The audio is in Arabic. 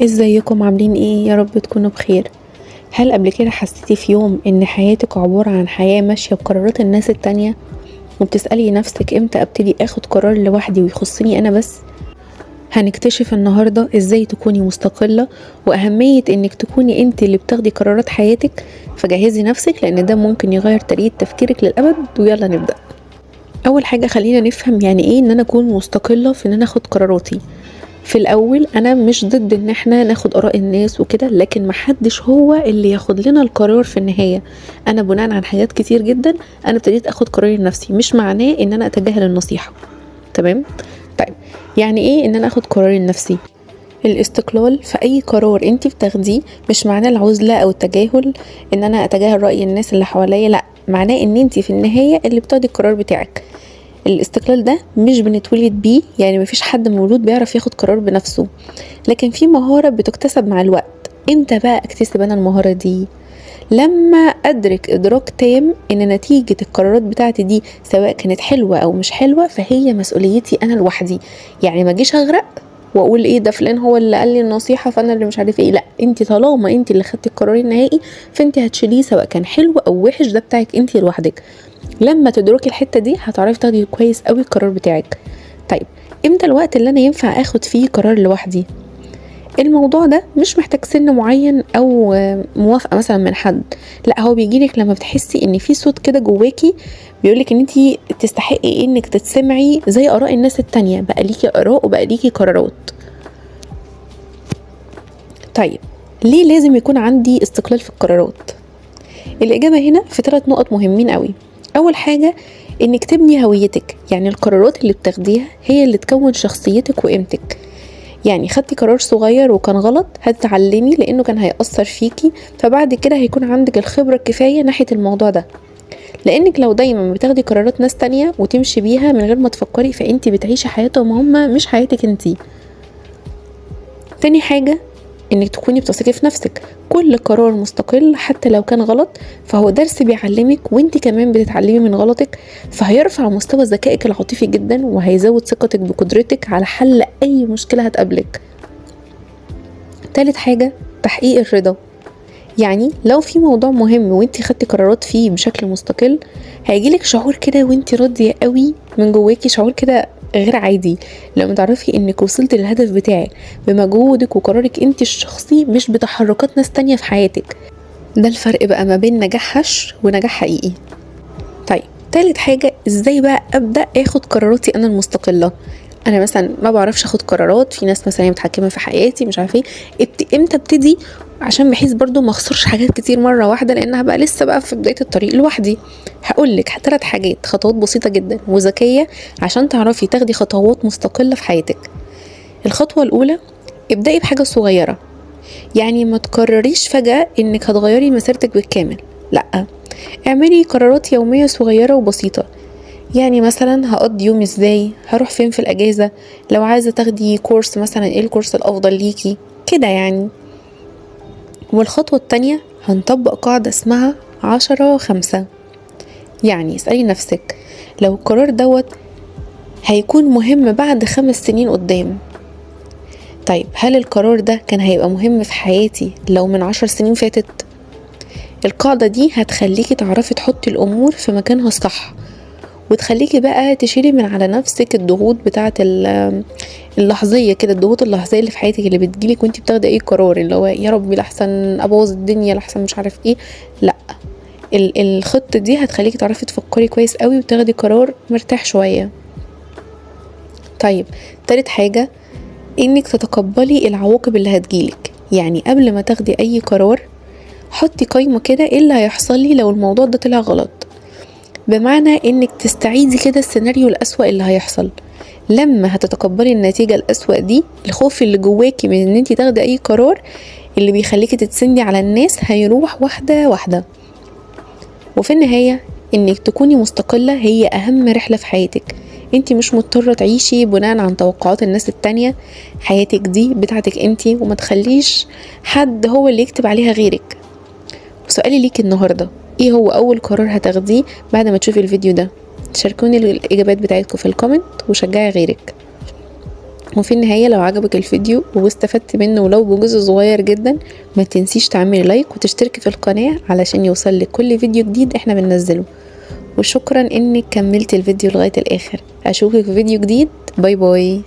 ازيكم عاملين ايه؟ يا رب تكونوا بخير. هل قبل كده حسيتي في يوم ان حياتك عبارة عن حياة ماشية بقرارات الناس التانية وبتسألي نفسك امتى ابتدي اخد قرار لوحدي ويخصني انا بس؟ هنكتشف النهاردة ازاي تكوني مستقلة واهمية انك تكوني انت اللي بتاخدي قرارات حياتك. فجهزي نفسك لان ده ممكن يغير طريقة تفكيرك للأبد. ويلا نبدأ. اول حاجة خلينا نفهم يعني ايه ان انا اكون مستقلة في ان انا اخد قراراتي. في الاول انا مش ضد ان احنا ناخد اراء الناس وكده، لكن محدش هو اللي ياخد لنا القرار في النهاية. انا بناء عن حاجات كتير جدا انا ابتديت اخد قراري لنفسي، مش معناه ان انا اتجاهل النصيحة. تمام. طيب، يعني ايه ان انا اخد قراري لنفسي؟ الاستقلال في اي قرار انت بتاخديه مش معناه العزلة او التجاهل، ان انا اتجاهل رأي الناس اللي حواليا، لا، معناه ان انت في النهاية اللي بتاخدي القرار بتاعك. الاستقلال ده مش بنتولد بيه، يعني مفيش حد مولود بيعرف ياخد قرار بنفسه، لكن في مهارة بتكتسب مع الوقت. امتى بقى اكتسب انا المهارة دي؟ لما ادرك ادراك تام ان نتيجة القرارات بتاعتي دي سواء كانت حلوة او مش حلوة فهي مسؤوليتي انا لوحدي. يعني ما اجيش اغرق واقول ايه ده فلان هو اللي قال لي النصيحة فانا اللي مش عارف ايه، لا، انت طالما انت اللي خدتي القرار النهائي فانت هتشيليه سواء كان حلو او وحش، ده بتاعك انت لوحدك. لما تدركي الحتة دي هتعرفي تاخدي كويس قوي القرار بتاعك. طيب، امتى الوقت اللي انا ينفع اخد فيه قرار لوحدي؟ الموضوع ده مش محتاج سن معين او موافقة مثلا من حد، لا، هو بيجيلك لما بتحسي ان في صوت كده جواكي بيقولك ان انتي تستحقي انك تتسمعي زي اراء الناس التانية، بقى ليكي اراء وبقى ليكي قرارات. طيب، ليه لازم يكون عندي استقلال في القرارات؟ الإجابة هنا في 3 نقط مهمين قوي. أول حاجة إنك تبني هويتك، يعني القرارات اللي بتاخديها هي اللي تكون شخصيتك وقيمتك. يعني خدتي قرار صغير وكان غلط هتتعلمي لأنه كان هيأثر فيكي، فبعد كده هيكون عندك الخبرة الكفاية ناحية الموضوع ده. لأنك لو دايما بتاخدي قرارات ناس تانية وتمشي بيها من غير ما تفكري فأنت بتعيشي حياتهم هما مش حياتك انتي. تاني حاجة انك تكوني بتثقي في نفسك. كل قرار مستقل حتى لو كان غلط فهو درس بيعلمك، وانت كمان بتتعلمي من غلطك، فهيرفع مستوى ذكائك العاطفي جدا وهيزود ثقتك بقدرتك على حل اي مشكلة هتقابلك. تالت حاجة تحقيق الرضا. يعني لو في موضوع مهم وانتي خدتي قرارات فيه بشكل مستقل هيجيلك شعور كده وانتي راضية قوي من جواكي، شعور كده غير عادي لما تعرفي انك وصلت للهدف بتاعك بمجهودك وقرارك انتي الشخصي مش بتحركات ناس تانية في حياتك. ده الفرق بقى ما بين نجاح هش ونجاح حقيقي. طيب، تالت حاجة ازاي بقى ابدأ اخد قراراتي انا المستقلة؟ انا مثلا ما بعرفش اخد قرارات، في ناس مثلا متحكمه في حياتي مش عارفه ايه، امتى ابتدي؟ عشان بحيث برضو ما اخسرش حاجات كتير مره واحده لانها بقى لسه بقى في بدايه الطريق لوحدي. هقول لك 3 حاجات، خطوات بسيطه جدا وذكيه عشان تعرفي تاخدي خطوات مستقله في حياتك. الخطوه الاولى، ابدأي بحاجه صغيره. يعني ما تقرريش فجاه انك هتغيري مسيرتك بالكامل، لا، اعملي قرارات يوميه صغيره وبسيطه. يعني مثلا هقضي يوم ازاي، هروح فين في الاجازة، لو عايزة تاخدي كورس مثلا ايه الكورس الافضل ليكي كده يعني. والخطوة التانية هنطبق قاعدة اسمها 10-5. يعني اسألي نفسك لو القرار دوت هيكون مهم بعد 5 سنين قدام، طيب هل القرار ده كان هيبقى مهم في حياتي لو من 10 سنين فاتت؟ القاعدة دي هتخليكي تعرفي تحطي الامور في مكانها الصح، وتخليكي بقى تشيلي من على نفسك الضغوط بتاعة اللحظية كده، الضغوط اللحظية اللي في حياتك اللي بتجيلك وانتي بتاخدي اي قرار، اللي هو يا ربي لحسن ابوظ الدنيا لحسن مش عارف ايه. لا، الخطة دي هتخليكي تعرفي تفكري كويس قوي وتاخدي قرار مرتاح شوية. طيب، تالت حاجة انك تتقبلي العواقب اللي هتجيلك. يعني قبل ما تاخدي اي قرار حطي قايمة كده ايه اللي هيحصل لي لو الموضوع ده طلع غلط، بمعنى انك تستعيدي كده السيناريو الأسوأ اللي هيحصل. لما هتتقبلي النتيجة الأسوأ دي الخوف اللي جواكي من ان انتي تاخدي اي قرار اللي بيخليكي تتسندي على الناس هيروح واحدة واحدة. وفي النهاية انك تكوني مستقلة هي اهم رحلة في حياتك. انتي مش مضطرة تعيشي بناء عن توقعات الناس التانية، حياتك دي بتاعتك انتي وما تخليش حد هو اللي يكتب عليها غيرك. وسؤالي ليك النهاردة، ايه هو اول قرار هتاخديه بعد ما تشوفي الفيديو ده؟ شاركوني الاجابات بتاعتكم في الكومنت وشجعي غيرك. وفي النهاية لو عجبك الفيديو واستفدت منه ولو بجزء صغير جدا، ما تنسيش تعملي لايك وتشتركي في القناة علشان يوصل كل فيديو جديد احنا بننزله. وشكرا انك كملت الفيديو لغاية الاخر. اشوفك في فيديو جديد. باي باي.